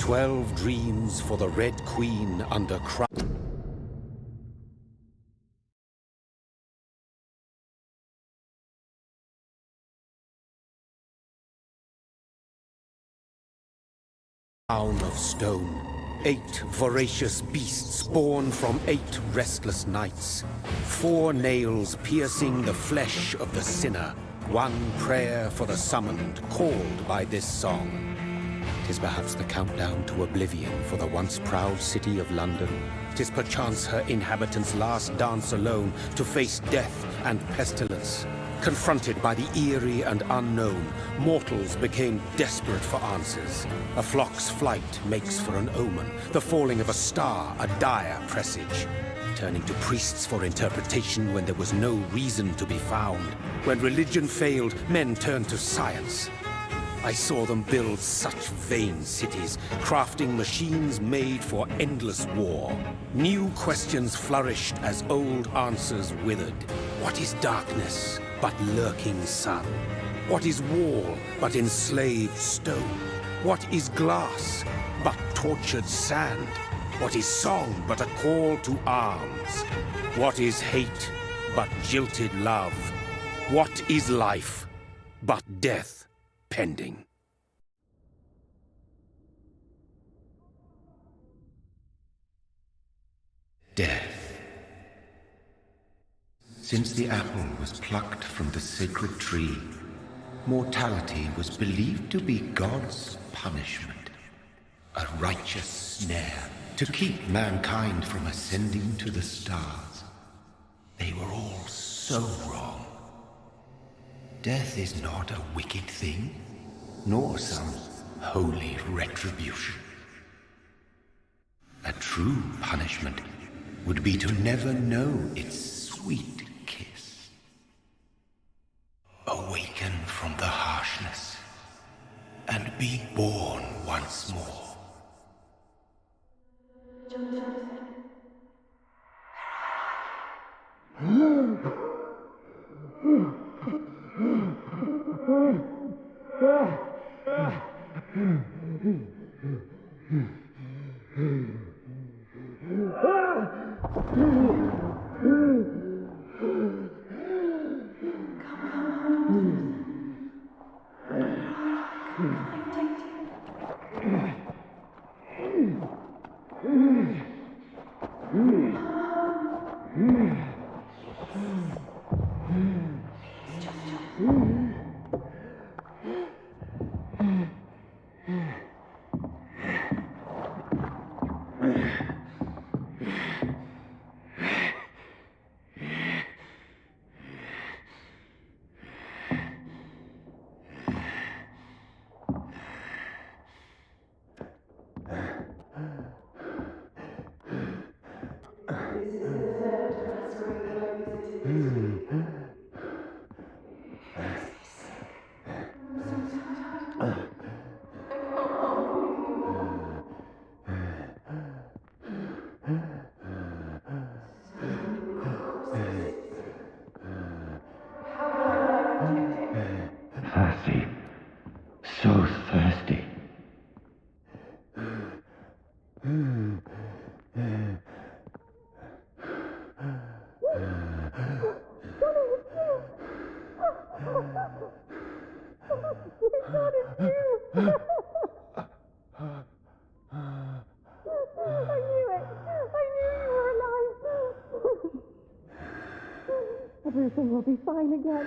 12 dreams for the Red Queen under crown of stone. 8 voracious beasts born from 8 restless nights. 4 nails piercing the flesh of the sinner. 1 prayer for the summoned, called by this song. 'Tis perhaps the countdown to oblivion for the once proud city of London. 'Tis perchance her inhabitants' last dance alone to face death and pestilence. Confronted by the eerie and unknown, mortals became desperate for answers. A flock's flight makes for an omen, the falling of a star a dire presage. Turning to priests for interpretation when there was no reason to be found. When religion failed, men turned to science. I saw them build such vain cities, crafting machines made for endless war. New questions flourished as old answers withered. What is darkness but lurking sun? What is wall but enslaved stone? What is glass but tortured sand? What is song but a call to arms? What is hate but jilted love? What is life but death pending? Death. Since the apple was plucked from the sacred tree, mortality was believed to be God's punishment, a righteous snare to keep mankind from ascending to the stars. They were all so wrong. Death is not a wicked thing, nor some holy retribution. A true punishment would be to never know its sweet kiss. Awaken from the harshness and be born once more. Thirsty. So thirsty. Everything will be fine again.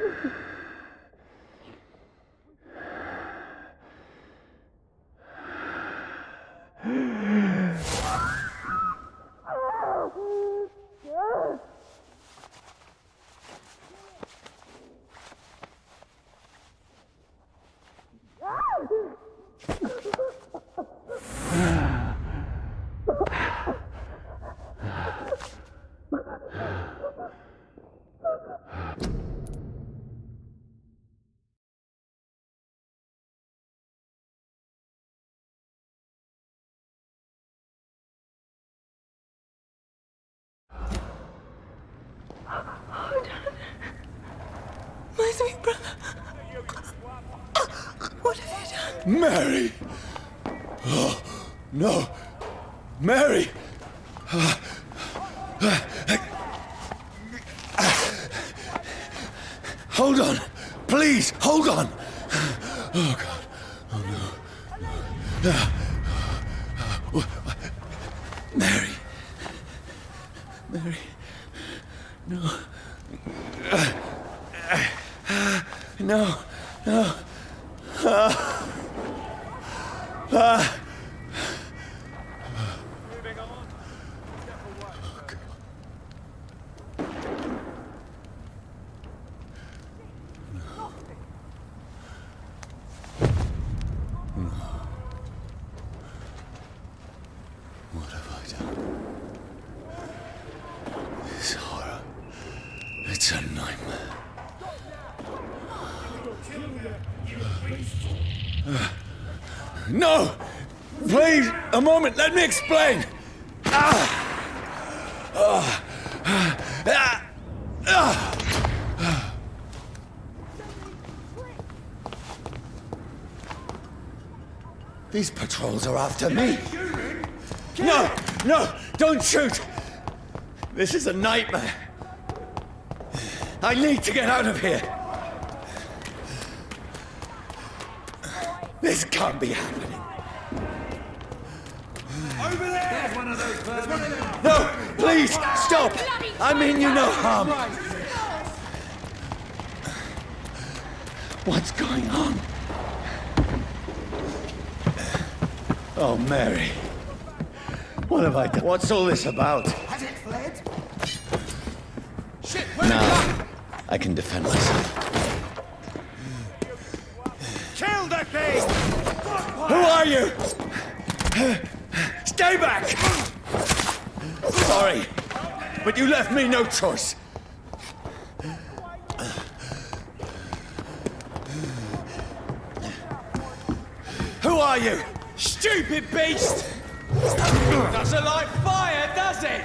My sweet brother. What have you done? Mary! Oh, No! Mary! Hold on! Please, hold on! Oh, God. Oh, no. No. Mary. Mary. No. No. No. What have I done? This horror. It's a nightmare. No! Please, a moment, let me explain! These patrols are after me. No! No! Don't shoot! This is a nightmare. I need to get out of here. This can't be happening. Over there! There's one of those vermin. No! Please! Stop! I mean you no harm. What's going on? Oh, Mary. What have I done? What's all this about? Has it fled? Shit, Now, I can defend myself. kill the thing! Who are you? Stay back! Sorry, but you left me no choice. Who are you? Stupid beast! Doesn't like fire, does it?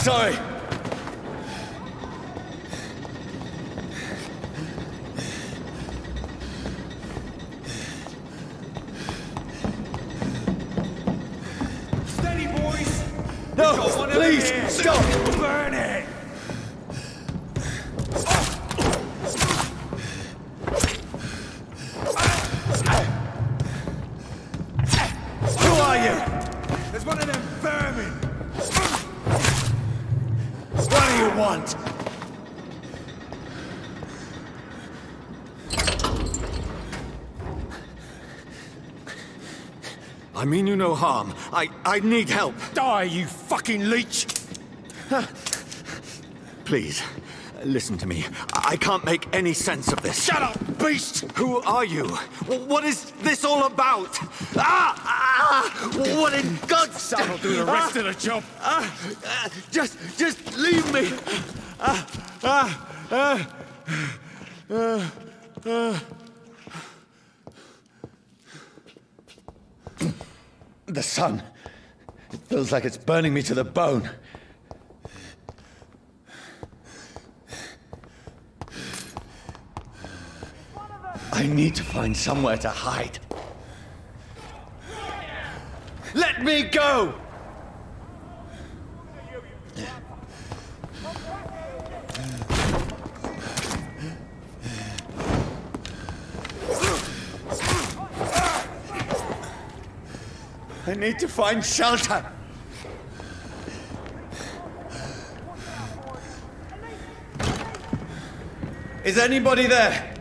Sorry. Steady, boys! No, Got one of please, them here. stop! Burn it! Who are you? There's one of them vermin! What do you want? I mean you no harm. I need help. Die, you fucking leech! Please, listen to me. I can't make any sense of this. Shut up, beast! Who are you? What is this all about? What in God's name? That'll do the rest of the job. Just leave me. The sun. It feels like it's burning me to the bone. I need to find somewhere to hide. Let me go! I need to find shelter. Is anybody there?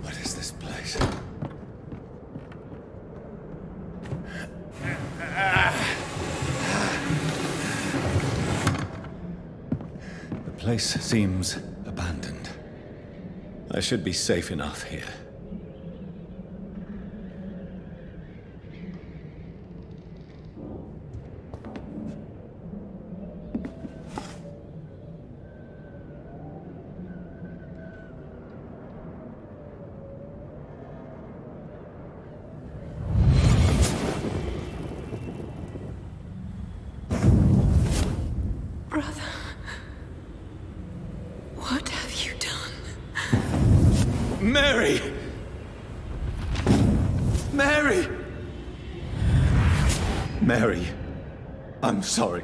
What is this place? The place seems abandoned. I should be safe enough here. Mary, I'm sorry.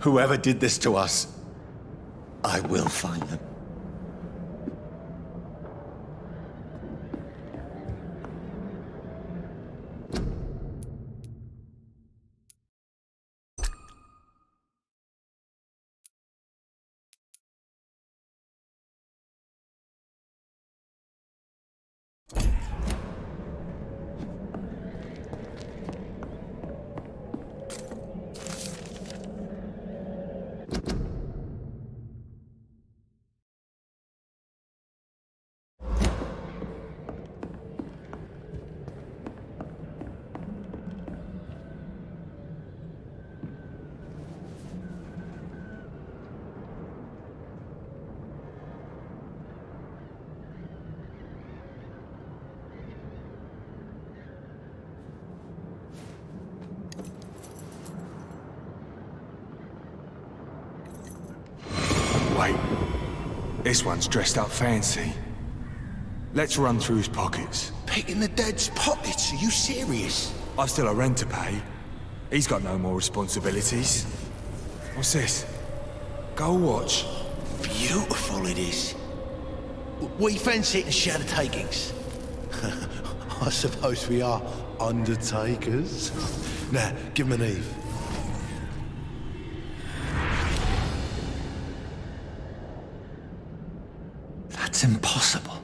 Whoever did this to us, I will find them. Wait, this one's dressed up fancy. Let's run through his pockets. Picking the dead's pockets? Are you serious? I've still a rent to pay. He's got no more responsibilities. What's this? Gold watch. Beautiful it is. We fancy it and share the takings. I suppose we are undertakers. Now, give him an Eve. That's impossible.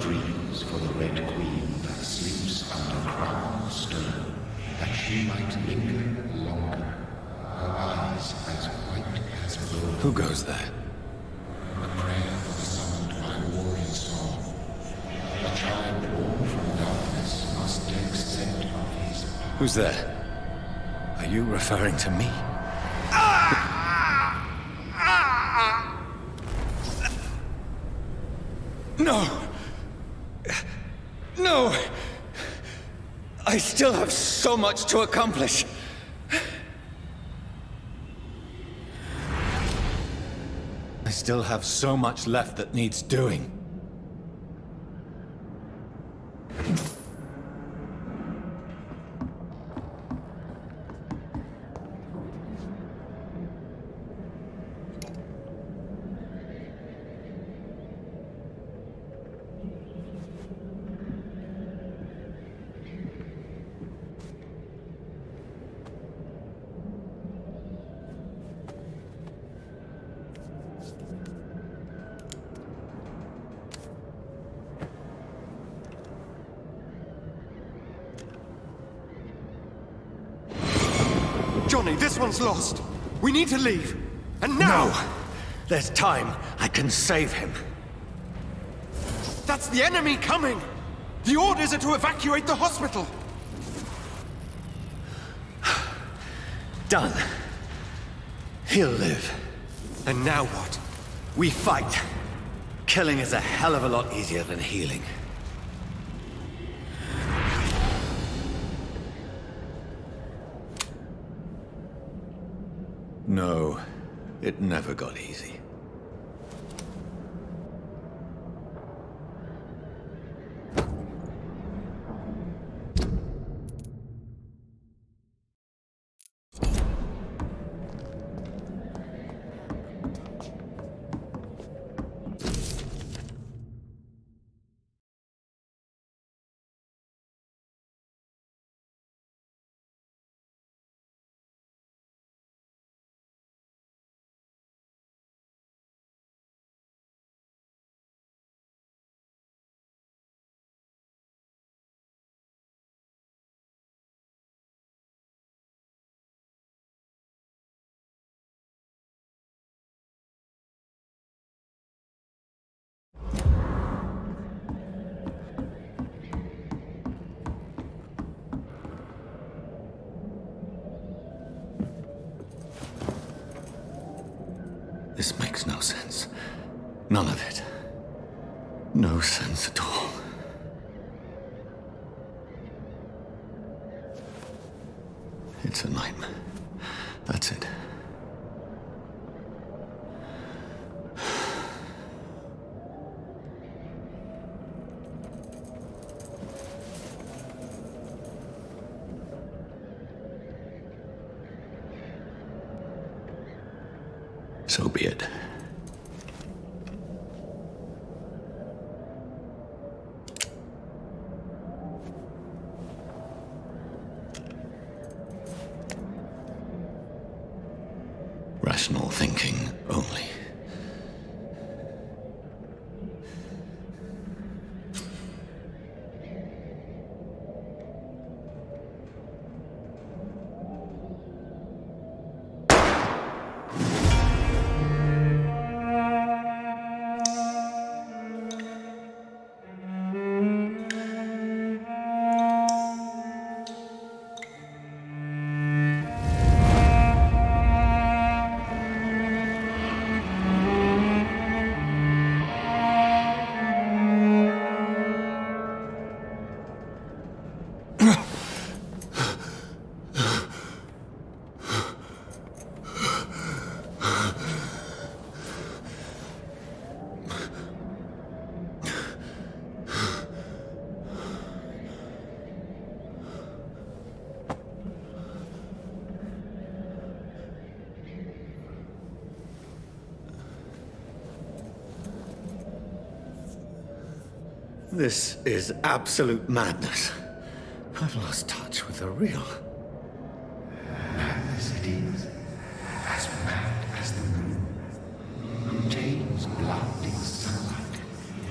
Dreams for the Red Queen that sleeps under crown stone, that she might linger longer, her eyes as white as gold. Who goes there? A prayer for the summoned by warring song. A child born from darkness must accept of his power. Who's there? Are you referring to me? No! No! I still have so much to accomplish. I still have so much left that needs doing. Johnny, this one's lost. We need to leave. And now! No! There's time. I can save him. That's the enemy coming! The orders are to evacuate the hospital! Done. He'll live. And now what? We fight. Killing is a hell of a lot easier than healing. No, it never got easy. None of it. No sense at all. It's a nightmare. That's it. So be it. Rational thinking only. This is absolute madness. I've lost touch with the real. Madness it is, as mad as the moon, who turns blinding sunlight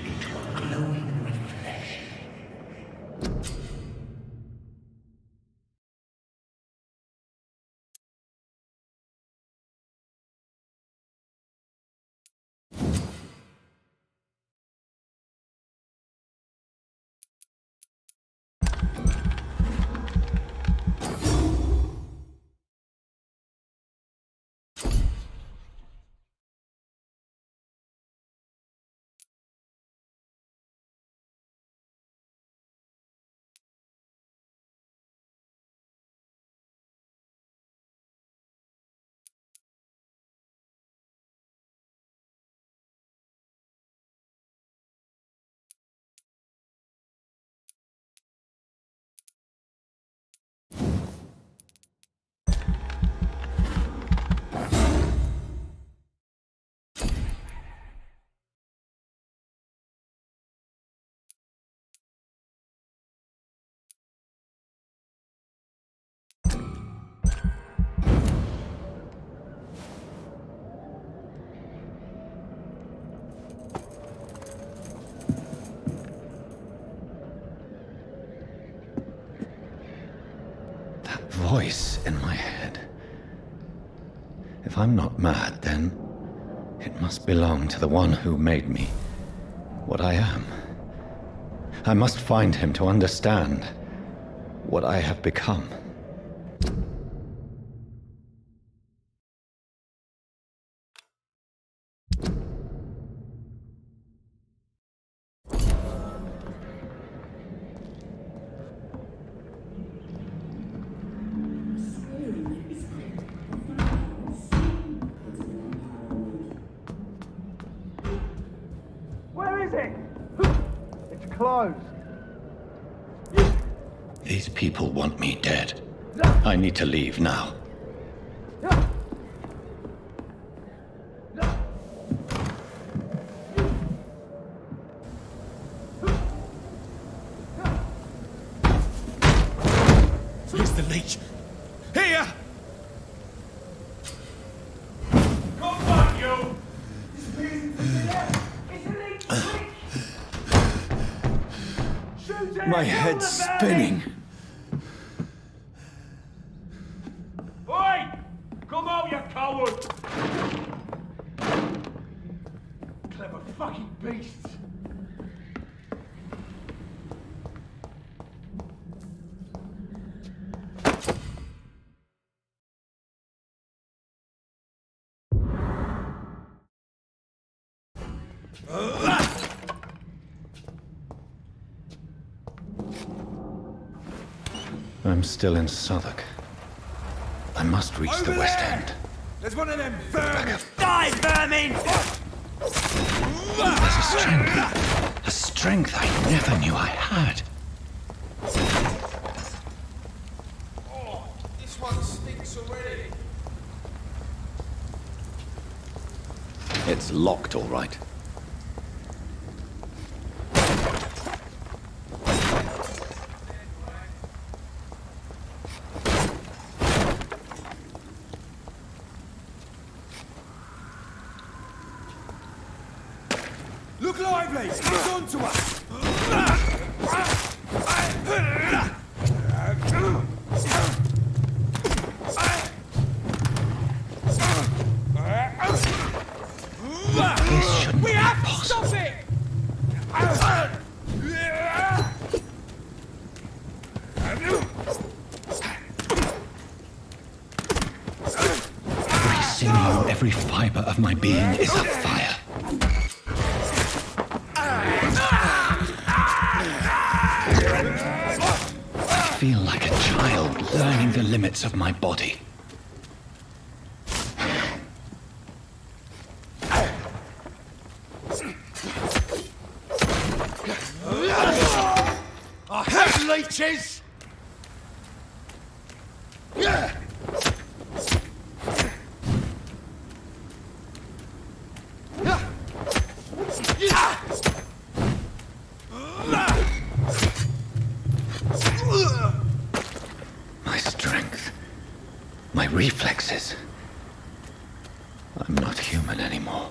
into a glowing reflection. Voice in my head. If I'm not mad, then it must belong to the one who made me what I am. I must find him to understand what I have become. These people want me dead. I need to leave now. Here's the leech. Here! Come back, you! My head's spinning. Oi! Come out, you coward! Clever fucking beasts! I'm still in Southwark. I must reach the West End. There's one of them vermin! Die, vermin! There's a strength I never knew I had. Oh, this one stinks already. It's locked, all right. Look lively! It's on to us! This shouldn't be possible. Stop it! Every sinew, every fiber of my being is afire. I feel like a child learning the limits of my body. I have leeches! My strength, my reflexes. I'm not human anymore.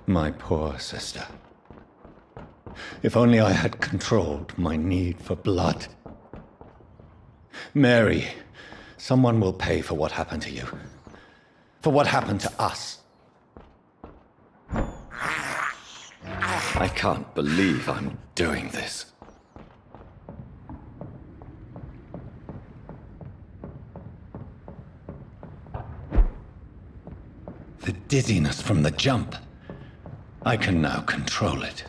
My poor sister. If only I had controlled my need for blood. Mary, someone will pay for what happened to you. For what happened to us. I can't believe I'm doing this. The dizziness from the jump. I can now control it.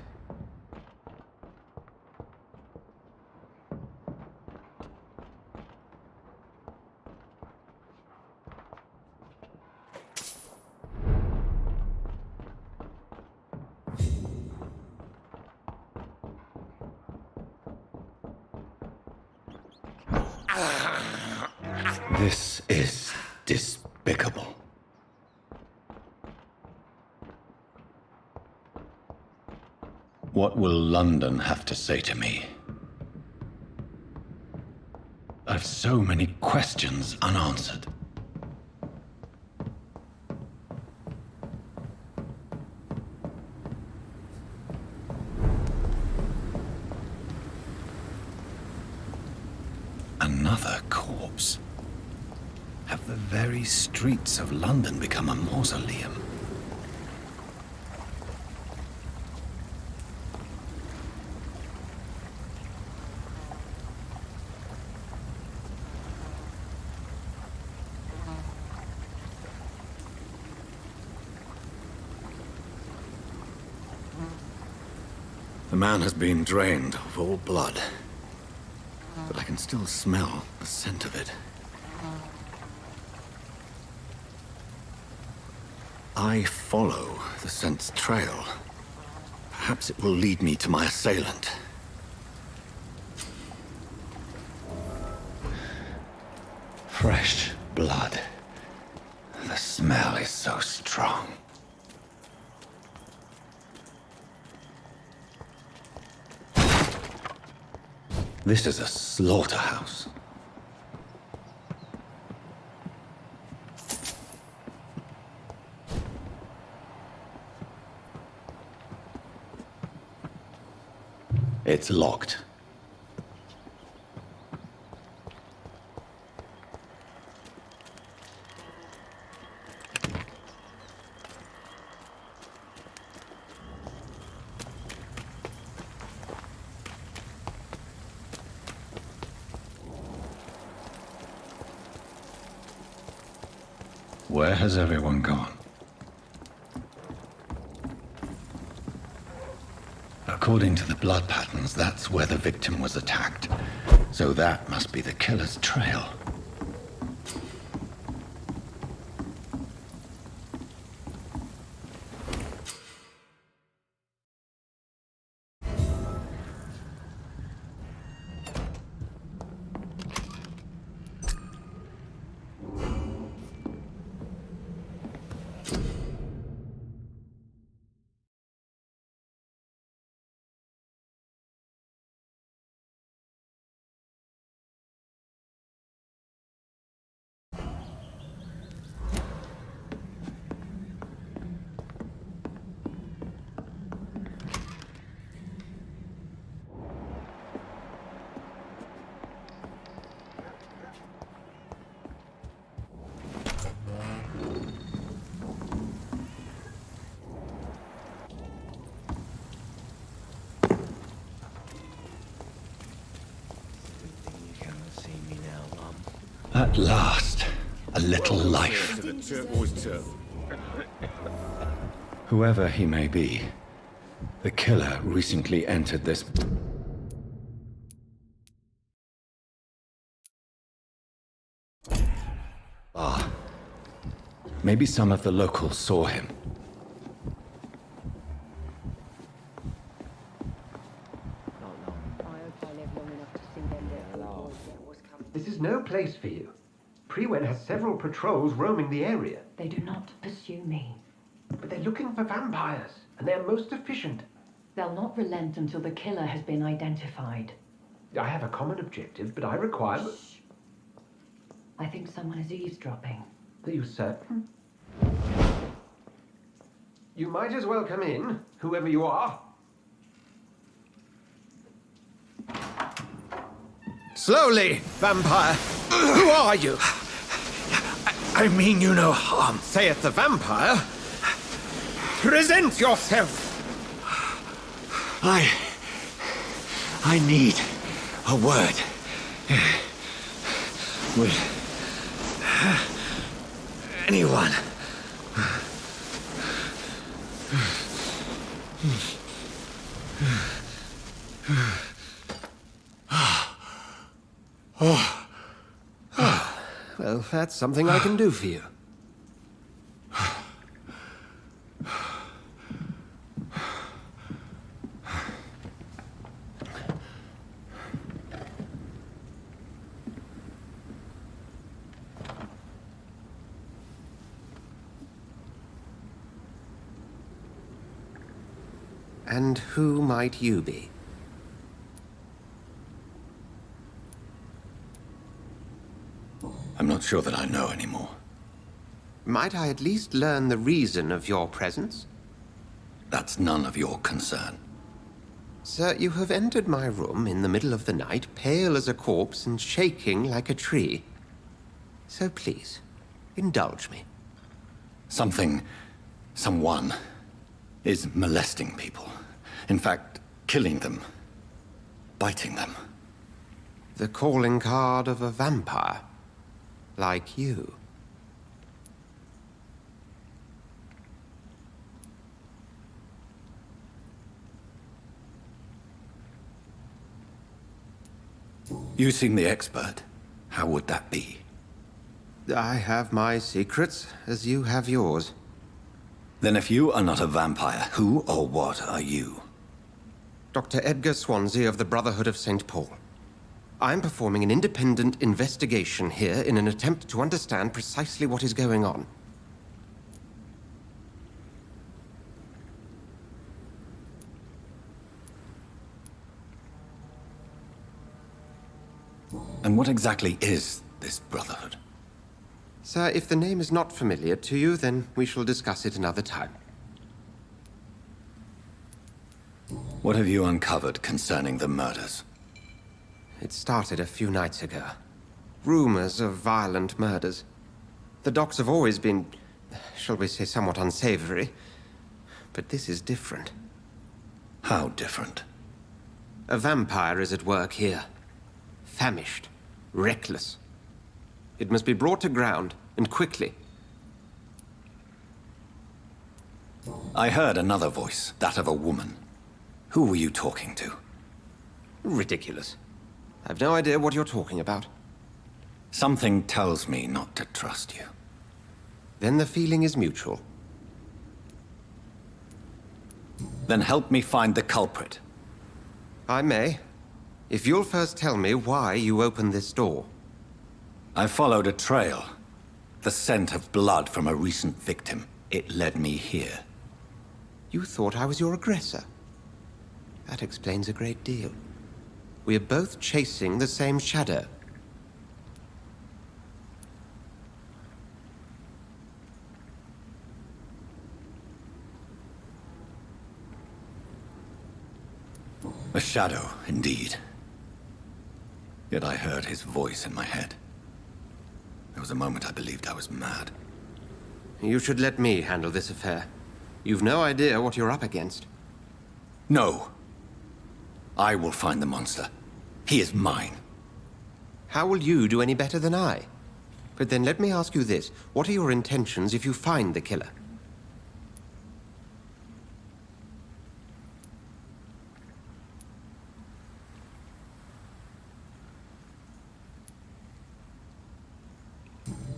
This is despicable. What will London have to say to me? I've so many questions unanswered. Another corpse. Have the very streets of London become a mausoleum? The man has been drained of all blood, but I can still smell the scent of it. I follow the scent's trail. Perhaps it will lead me to my assailant. Fresh blood. The smell is so strong. This is a slaughterhouse. It's locked. Where has everyone gone? According to the blood patterns, that's where the victim was attacked. So that must be the killer's trail. At last, a little life. Whoever he may be, the killer recently entered this... bar. Maybe some of the locals saw him. This is no place for you. Prewen has several patrols roaming the area. They do not pursue me. But they're looking for vampires, and they're most efficient. They'll not relent until the killer has been identified. I have a common objective, but I require... Shh. I think someone is eavesdropping. Are you certain? You might as well come in, whoever you are. Slowly, vampire. Who are you? I mean you no harm. Saith the vampire. Present yourself. I need a word with anyone. Well, that's something I can do for you. And who might you be? I'm not sure that I know anymore. Might I at least learn the reason of your presence? That's none of your concern. Sir, you have entered my room in the middle of the night, pale as a corpse and shaking like a tree. So please, indulge me. Someone is molesting people. In fact, killing them. Biting them. The calling card of a vampire. Like you. You seem the expert. How would that be? I have my secrets, as you have yours. Then if you are not a vampire, who or what are you? Dr. Edgar Swansea of the Brotherhood of St. Paul. I'm performing an independent investigation here in an attempt to understand precisely what is going on. And what exactly is this brotherhood? Sir, if the name is not familiar to you, then we shall discuss it another time. What have you uncovered concerning the murders? It started a few nights ago. Rumors of violent murders. The docks have always been, shall we say, somewhat unsavory. But this is different. How different? A vampire is at work here. Famished. Reckless. It must be brought to ground, and quickly. I heard another voice, that of a woman. Who were you talking to? Ridiculous. I've no idea what you're talking about. Something tells me not to trust you. Then the feeling is mutual. Then help me find the culprit. I may, if you'll first tell me why you opened this door. I followed a trail. The scent of blood from a recent victim. It led me here. You thought I was your aggressor. That explains a great deal. We are both chasing the same shadow. A shadow, indeed. Yet I heard his voice in my head. There was a moment I believed I was mad. You should let me handle this affair. You've no idea what you're up against. No. I will find the monster. He is mine. How will you do any better than I? But then let me ask you this. What are your intentions if you find the killer?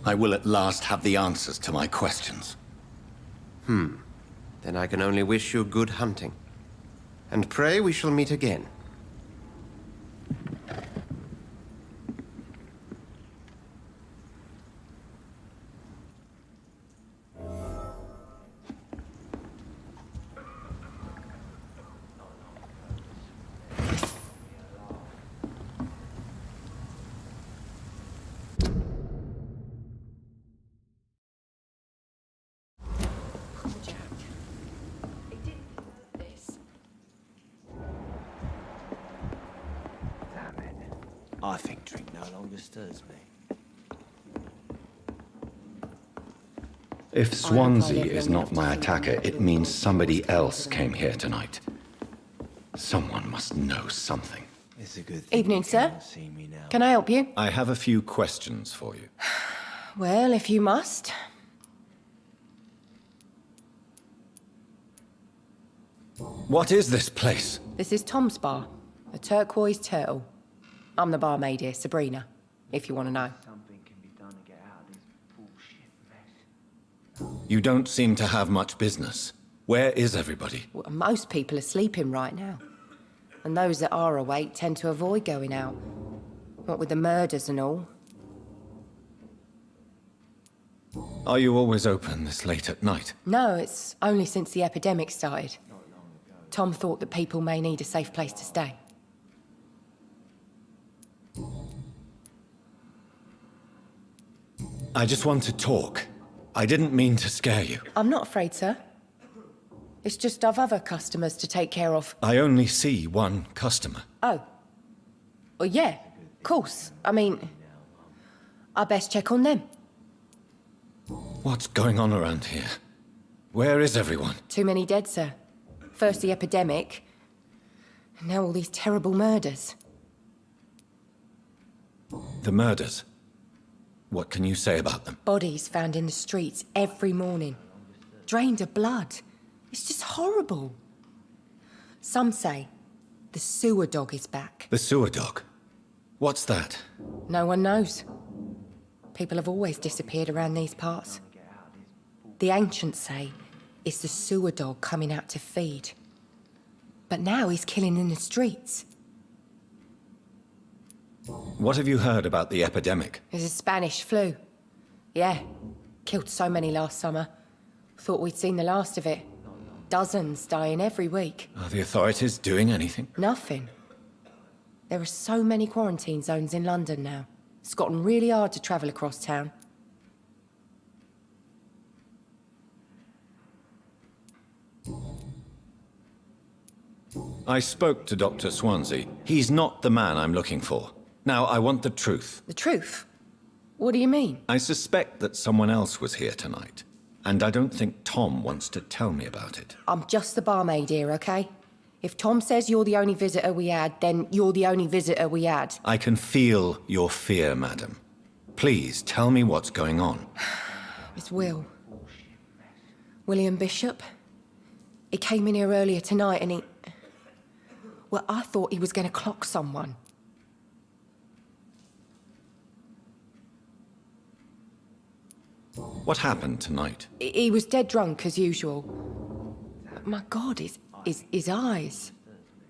I will at last have the answers to my questions. Then I can only wish you good hunting. And pray we shall meet again. I think drink no longer stirs me. If Swansea is not my attacker, it means somebody else came here tonight. Someone must know something. It's a good thing. Evening, sir. You can't see me now. Can I help you? I have a few questions for you. Well, if you must. What is this place? This is Tom's bar, the Turquoise Turtle. I'm the barmaid here, Sabrina, if you want to know. Something can be done to get out of this bullshit mess. You don't seem to have much business. Where is everybody? Well, most people are sleeping right now. And those that are awake tend to avoid going out. What with the murders and all. Are you always open this late at night? No, it's only since the epidemic started. Tom thought that people may need a safe place to stay. I just want to talk. I didn't mean to scare you. I'm not afraid, sir. It's just I've other customers to take care of. I only see one customer. Oh. Well, yeah, of course. I mean, I best check on them. What's going on around here? Where is everyone? Too many dead, sir. First the epidemic, and now all these terrible murders. The murders. What can you say about them? Bodies found in the streets every morning. Drained of blood. It's just horrible. Some say the sewer dog is back. The sewer dog? What's that? No one knows. People have always disappeared around these parts. The ancients say it's the sewer dog coming out to feed. But now he's killing in the streets. What have you heard about the epidemic? There's a Spanish flu. Yeah, killed so many last summer. Thought we'd seen the last of it. Dozens dying every week. Are the authorities doing anything? Nothing. There are so many quarantine zones in London now. It's gotten really hard to travel across town. I spoke to Dr. Swansea. He's not the man I'm looking for. Now, I want the truth. The truth? What do you mean? I suspect that someone else was here tonight, and I don't think Tom wants to tell me about it. I'm just the barmaid here, okay? If Tom says you're the only visitor we had, then you're the only visitor we had. I can feel your fear, madam. Please, tell me what's going on. It's Will. William Bishop. He came in here earlier tonight and he... Well, I thought he was going to clock someone. What happened tonight? He was dead drunk, as usual. My God, his eyes.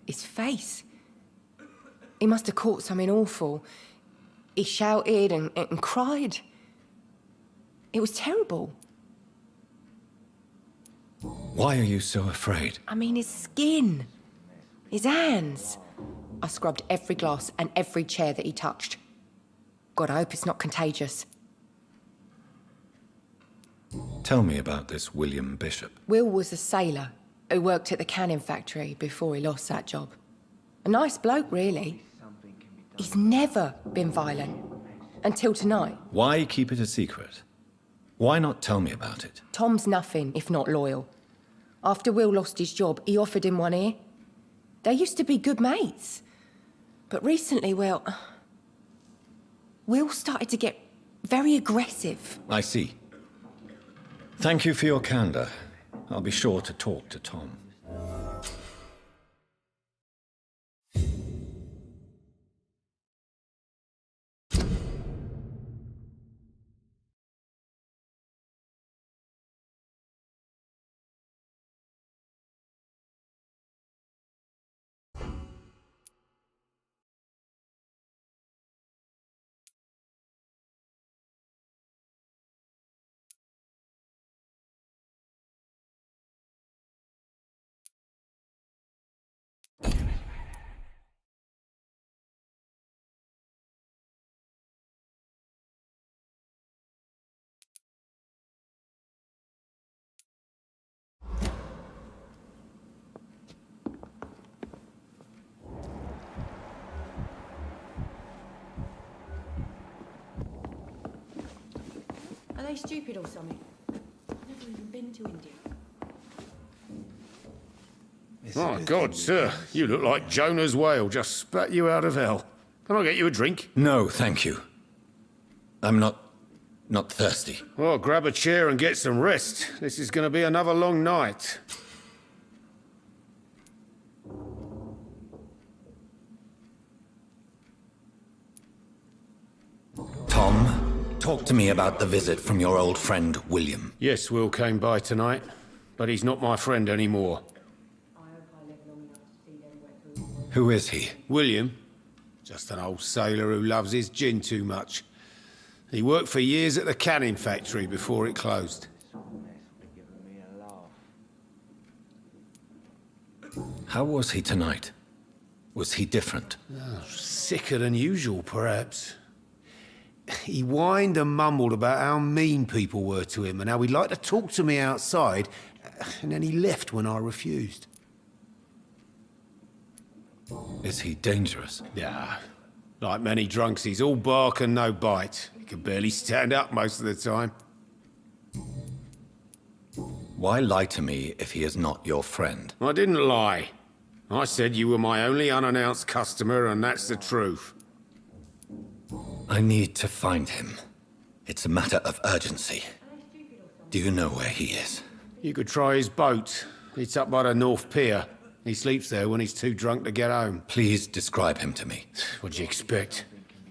His face. He must have caught something awful. He shouted and cried. It was terrible. Why are you so afraid? I mean, his skin. His hands. I scrubbed every glass and every chair that he touched. God, I hope it's not contagious. Tell me about this William Bishop. Will was a sailor who worked at the canning factory before he lost that job. A nice bloke, really. He's never been violent. Until tonight. Why keep it a secret? Why not tell me about it? Tom's nothing if not loyal. After Will lost his job, he offered him one ear. They used to be good mates. But recently, well... Will started to get very aggressive. I see. Thank you for your candor. I'll be sure to talk to Tom. Are they stupid or something? I've never even been to India. My God, sir, you look like Jonah's whale just spat you out of hell. Can I get you a drink? No, thank you. I'm not thirsty. Well, grab a chair and get some rest. This is going to be another long night. Tom, talk to me about the visit from your old friend, William. Yes, Will came by tonight, but he's not my friend anymore. Who is he? William. Just an old sailor who loves his gin too much. He worked for years at the canning factory before it closed. How was he tonight? Was he different? Oh, sicker than usual, perhaps. He whined and mumbled about how mean people were to him and how he'd like to talk to me outside, and then he left when I refused. Is he dangerous? Yeah. Like many drunks, he's all bark and no bite. He can barely stand up most of the time. Why lie to me if he is not your friend? I didn't lie. I said you were my only unannounced customer, and that's the truth. I need to find him. It's a matter of urgency. Do you know where he is? You could try his boat. It's up by the North Pier. He sleeps there when he's too drunk to get home. Please describe him to me. What'd you expect?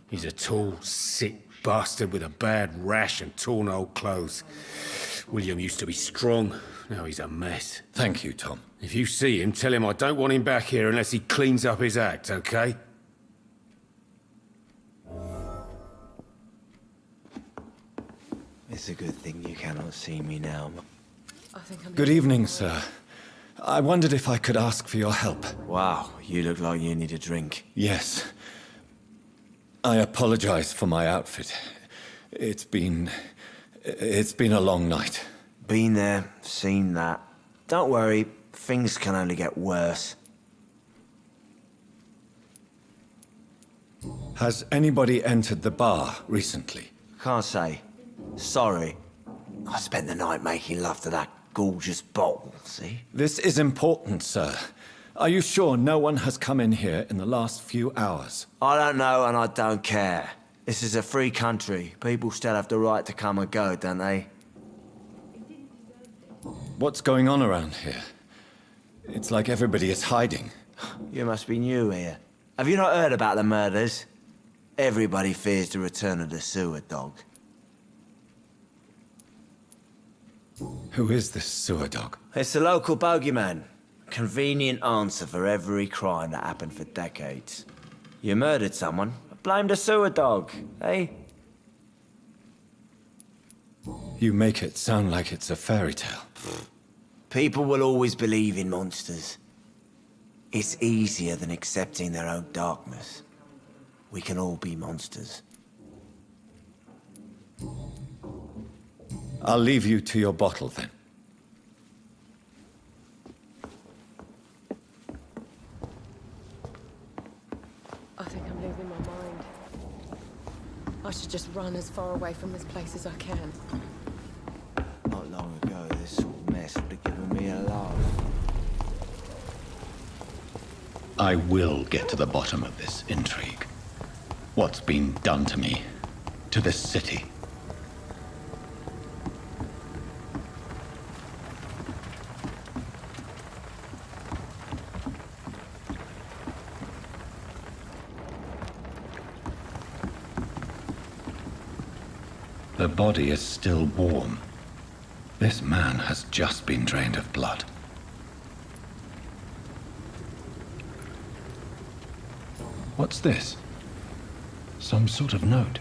He's a tall, sick bastard with a bad rash and torn old clothes. William used to be strong. Now he's a mess. Thank you, Tom. If you see him, tell him I don't want him back here unless he cleans up his act, okay? It's a good thing you cannot see me now. Good evening, sir. I wondered if I could ask for your help. Wow, you look like you need a drink. Yes. I apologize for my outfit. It's been a long night. Been there, seen that. Don't worry, things can only get worse. Has anybody entered the bar recently? Can't say. Sorry. I spent the night making love to that gorgeous bottle, see? This is important, sir. Are you sure no one has come in here in the last few hours? I don't know and I don't care. This is a free country. People still have the right to come and go, don't they? What's going on around here? It's like everybody is hiding. You must be new here. Have you not heard about the murders? Everybody fears the return of the sewer dog. Who is this sewer dog? It's the local bogeyman. Convenient answer for every crime that happened for decades. You murdered someone, blame the sewer dog, eh? You make it sound like it's a fairy tale. People will always believe in monsters. It's easier than accepting their own darkness. We can all be monsters. I'll leave you to your bottle then. I think I'm losing my mind. I should just run as far away from this place as I can. Not long ago, this sort of mess would have given me a laugh. I will get to the bottom of this intrigue. What's been done to me, to this city. The body is still warm. This man has just been drained of blood. What's this? Some sort of note.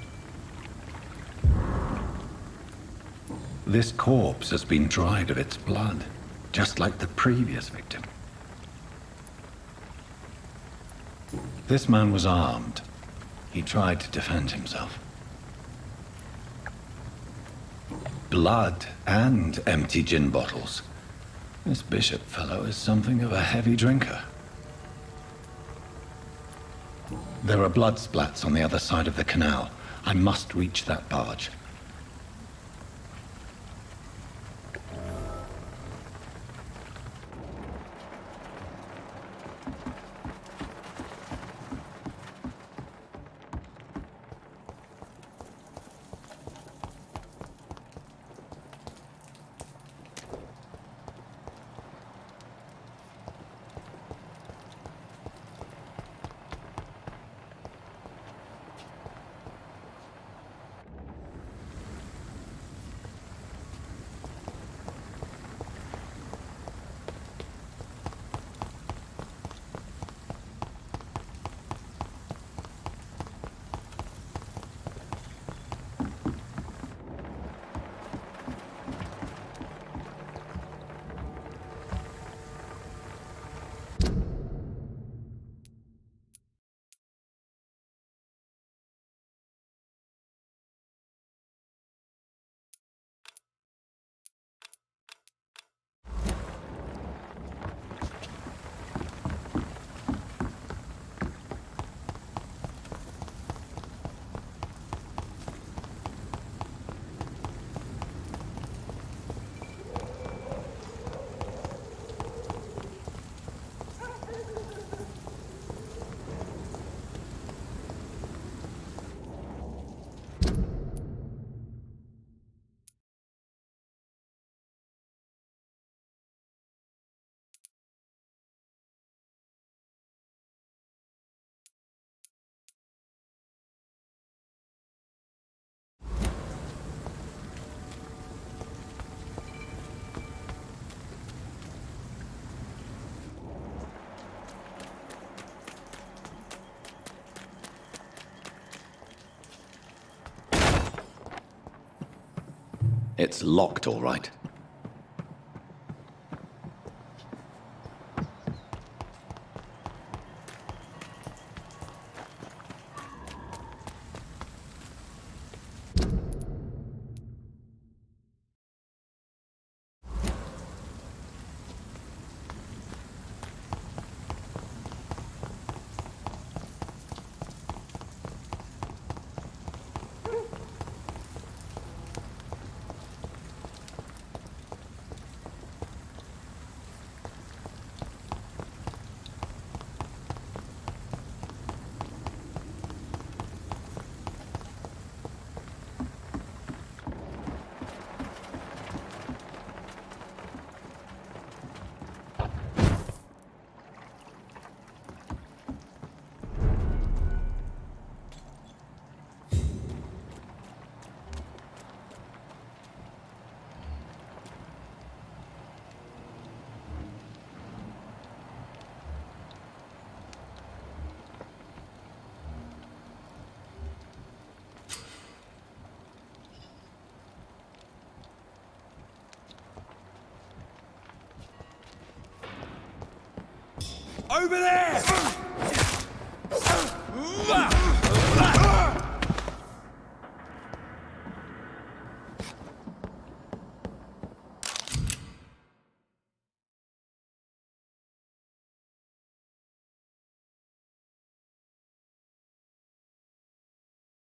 This corpse has been dried of its blood, just like the previous victim. This man was armed. He tried to defend himself. Blood and empty gin bottles. This bishop fellow is something of a heavy drinker. There are blood splats on the other side of the canal. I must reach that barge. It's locked, all right. Over there!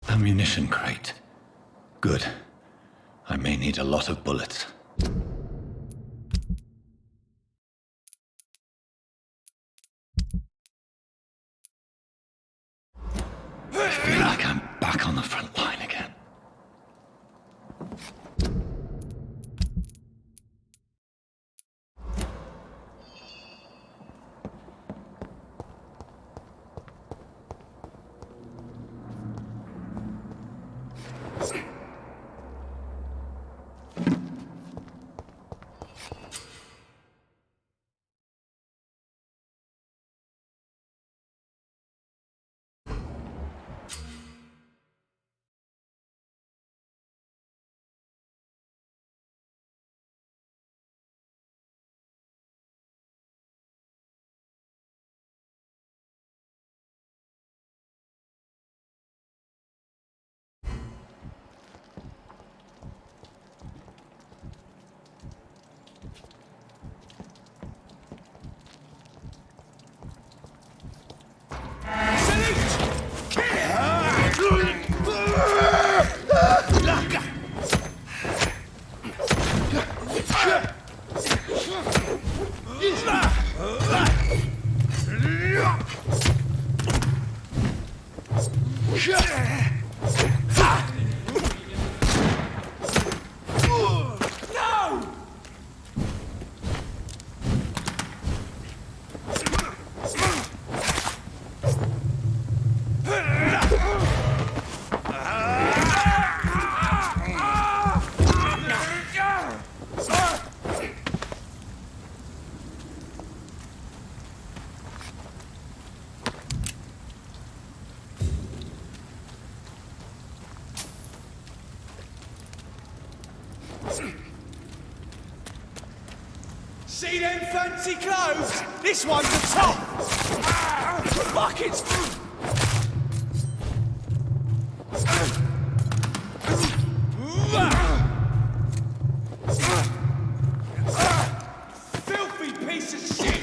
Ammunition crate. Good. I may need a lot of bullets. I feel like I'm back on the front line again. See them fancy clothes? This one's the top! Buckets! Filthy piece of shit!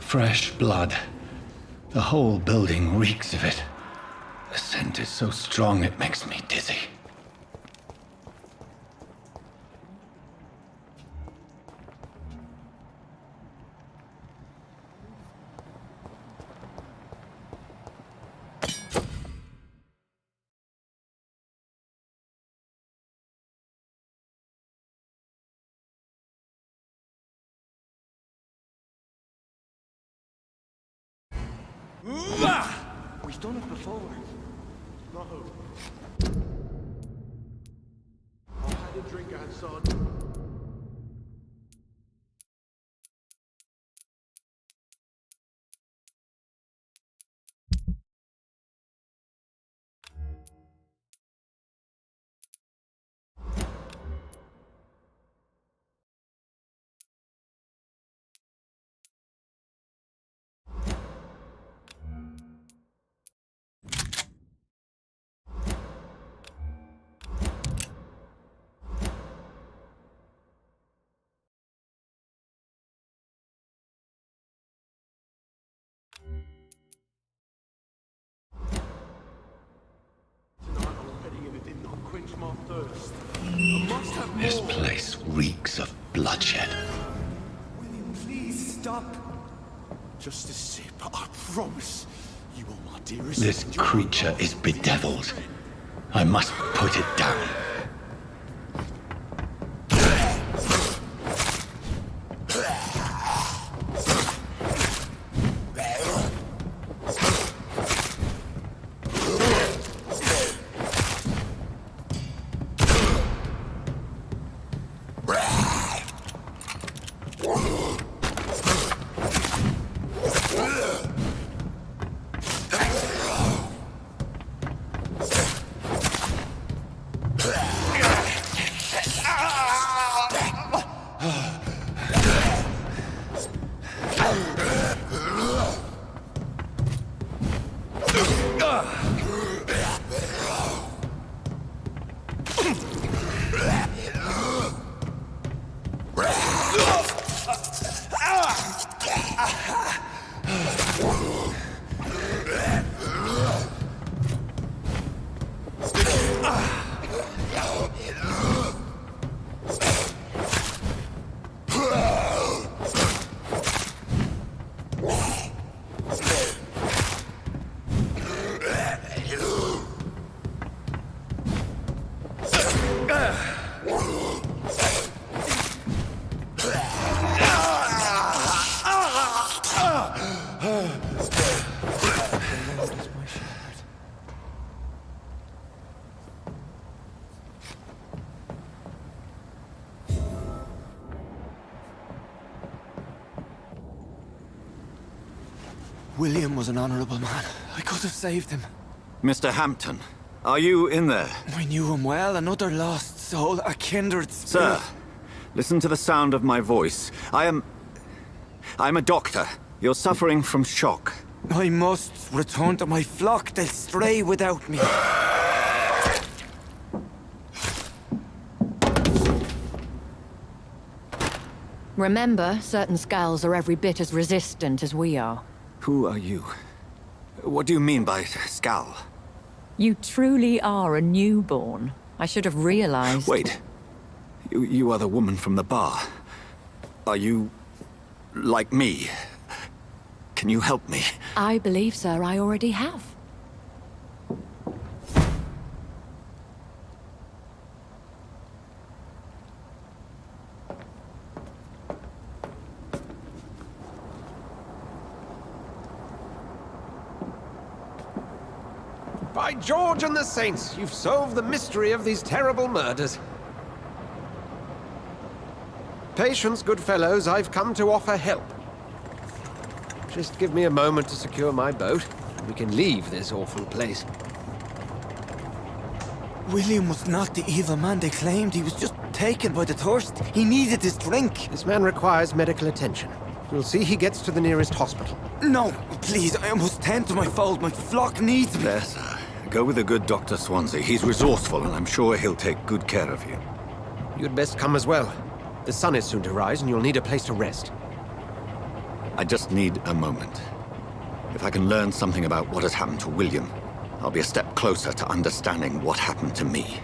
Fresh blood. The whole building reeks of it. The scent is so strong it makes me dizzy. We've done it before. No. I had a drink outside. This place reeks of bloodshed. William, please stop. Just a sip, I promise. You are my dearest. This creature is bedeviled. I must put it down. William was an honourable man. I could have saved him. Mr. Hampton, are you in there? I knew him well, another lost soul, a kindred spirit. Sir, listen to the sound of my voice. I'm a doctor. You're suffering from shock. I must return to my flock. They'll stray without me. Remember, certain skulls are every bit as resistant as we are. Who are you? What do you mean by skull? You truly are a newborn. I should have realized. Wait. You are the woman from the bar. Are you like me? Can you help me? I believe, sir, I already have. By George and the Saints, you've solved the mystery of these terrible murders. Patience, good fellows, I've come to offer help. Just give me a moment to secure my boat, and we can leave this awful place. William was not the evil man they claimed. He was just taken by the thirst. He needed his drink. This man requires medical attention. You'll see he gets to the nearest hospital. No, please, I must tend to my fold. My flock needs me. There, sir. Go with the good Dr. Swansea. He's resourceful, and I'm sure he'll take good care of you. You'd best come as well. The sun is soon to rise, and you'll need a place to rest. I just need a moment. If I can learn something about what has happened to William, I'll be a step closer to understanding what happened to me.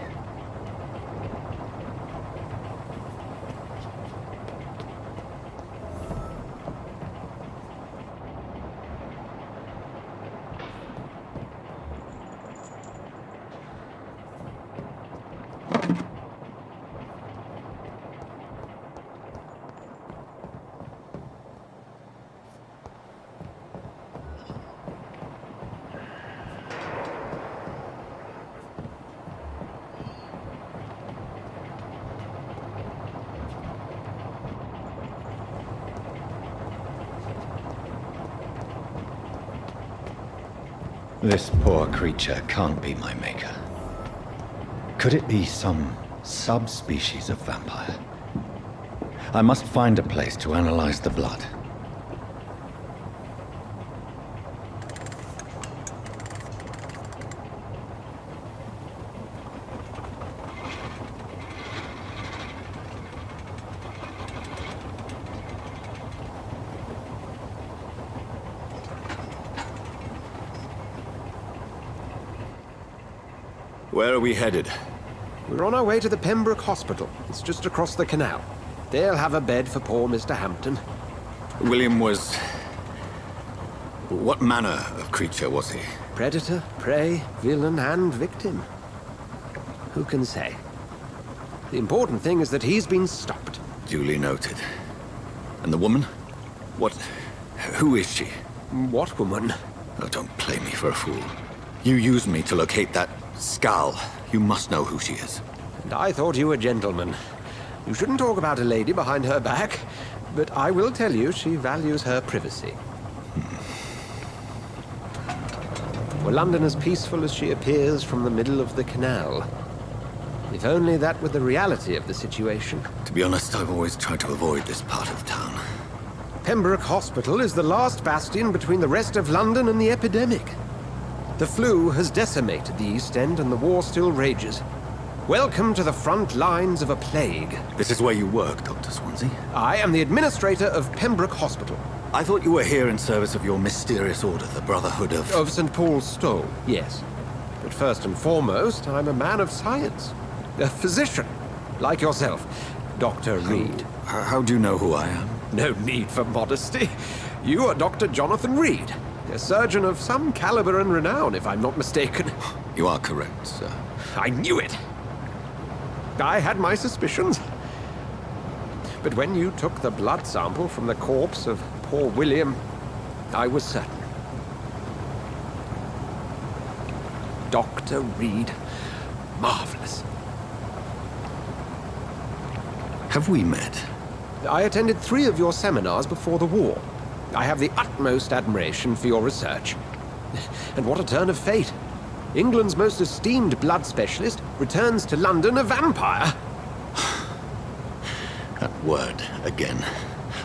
This poor creature can't be my maker. Could it be some subspecies of vampire? I must find a place to analyze the blood. Where are we headed? We're on our way to the Pembroke Hospital. It's just across the canal. They'll have a bed for poor Mr. Hampton. William was... What manner of creature was he? Predator, prey, villain, and victim. Who can say? The important thing is that he's been stopped. Duly noted. And the woman? What... Who is she? What woman? Oh, don't play me for a fool. You used me to locate that Skal. You must know who she is. And I thought you a gentleman. You shouldn't talk about a lady behind her back, but I will tell you she values her privacy. Were London as peaceful as she appears from the middle of the canal? If only that were the reality of the situation. To be honest, I've always tried to avoid this part of town. Pembroke Hospital is the last bastion between the rest of London and the epidemic. The flu has decimated the East End and the war still rages. Welcome to the front lines of a plague. This is where you work, Dr. Swansea? I am the administrator of Pembroke Hospital. I thought you were here in service of your mysterious order, the Brotherhood of... Of St. Paul's Stole, yes. But first and foremost, I'm a man of science. A physician, like yourself, Dr. Reed. How do you know who I am? No need for modesty. You are Dr. Jonathan Reed, a surgeon of some caliber and renown, if I'm not mistaken. You are correct, sir. I knew it. I had my suspicions. But when you took the blood sample from the corpse of poor William, I was certain. Dr. Reed. Marvelous. Have we met? I attended 3 of your seminars before the war. I have the utmost admiration for your research. And what a turn of fate. England's most esteemed blood specialist returns to London a vampire. That word, again,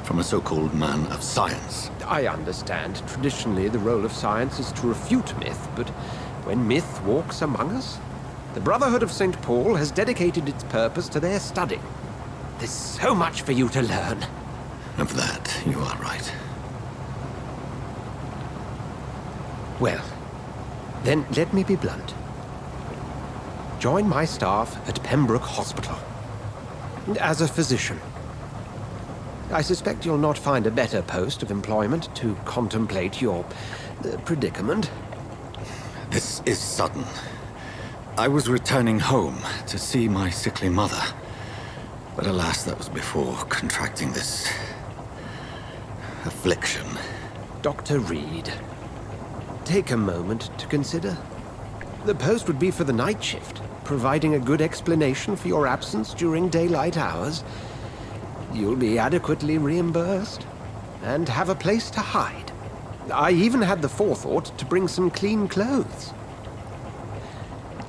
from a so-called man of science. I understand. Traditionally, the role of science is to refute myth, but when myth walks among us, the Brotherhood of St. Paul has dedicated its purpose to their study. There's so much for you to learn. Of that, you are right. Well, then let me be blunt. Join my staff at Pembroke Hospital. As a physician. I suspect you'll not find a better post of employment to contemplate your predicament. This is sudden. I was returning home to see my sickly mother. But alas, that was before contracting this... affliction. Dr. Reed, take a moment to consider. The post would be for the night shift, providing a good explanation for your absence during daylight hours. You'll be adequately reimbursed, and have a place to hide. I even had the forethought to bring some clean clothes.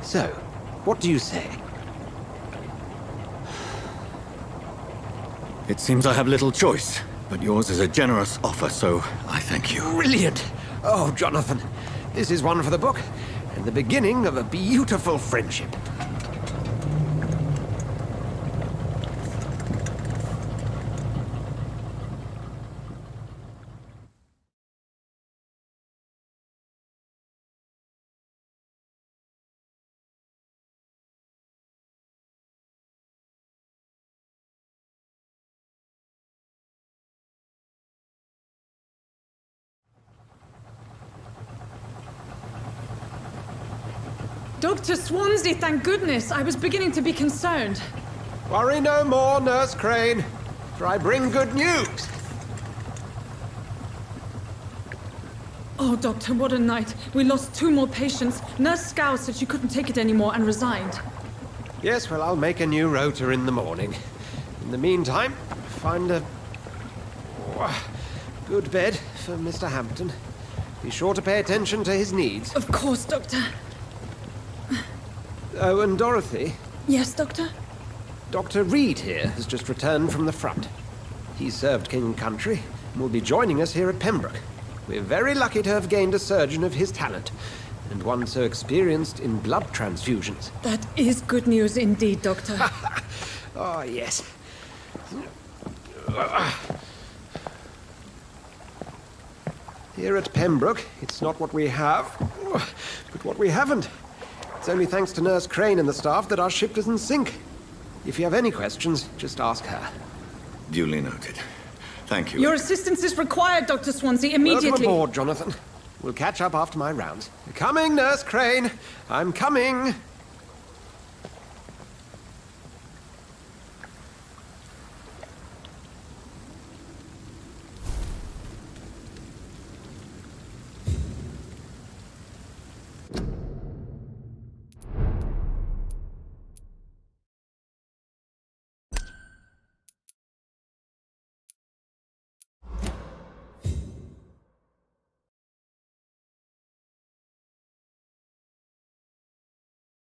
So, What do you say? It seems I have little choice, but yours is a generous offer, so I thank you. Brilliant! Oh, Jonathan, this is one for the book, and the beginning of a beautiful friendship. Dr. Swansea, thank goodness. I was beginning to be concerned. Worry no more, Nurse Crane, for I bring good news. Oh, Doctor, what a night. We lost 2 more patients. Nurse Scow said she couldn't take it anymore and resigned. Yes, well, I'll make a new rota in the morning. In the meantime, find a good bed for Mr. Hampton. Be sure to pay attention to his needs. Of course, Doctor. Oh, and Dorothy? Yes, Doctor? Dr. Reed here has just returned from the front. He served King and Country and will be joining us here at Pembroke. We're very lucky to have gained a surgeon of his talent, and one so experienced in blood transfusions. That is good news indeed, Doctor. Oh, yes. Here at Pembroke, it's not what we have, but what we haven't. It's only thanks to Nurse Crane and the staff that our ship doesn't sink. If you have any questions, just ask her. Duly noted. Thank you. Your assistance is required, Dr. Swansea, immediately. Welcome aboard, Jonathan. We'll catch up after my rounds. Coming, Nurse Crane. I'm coming.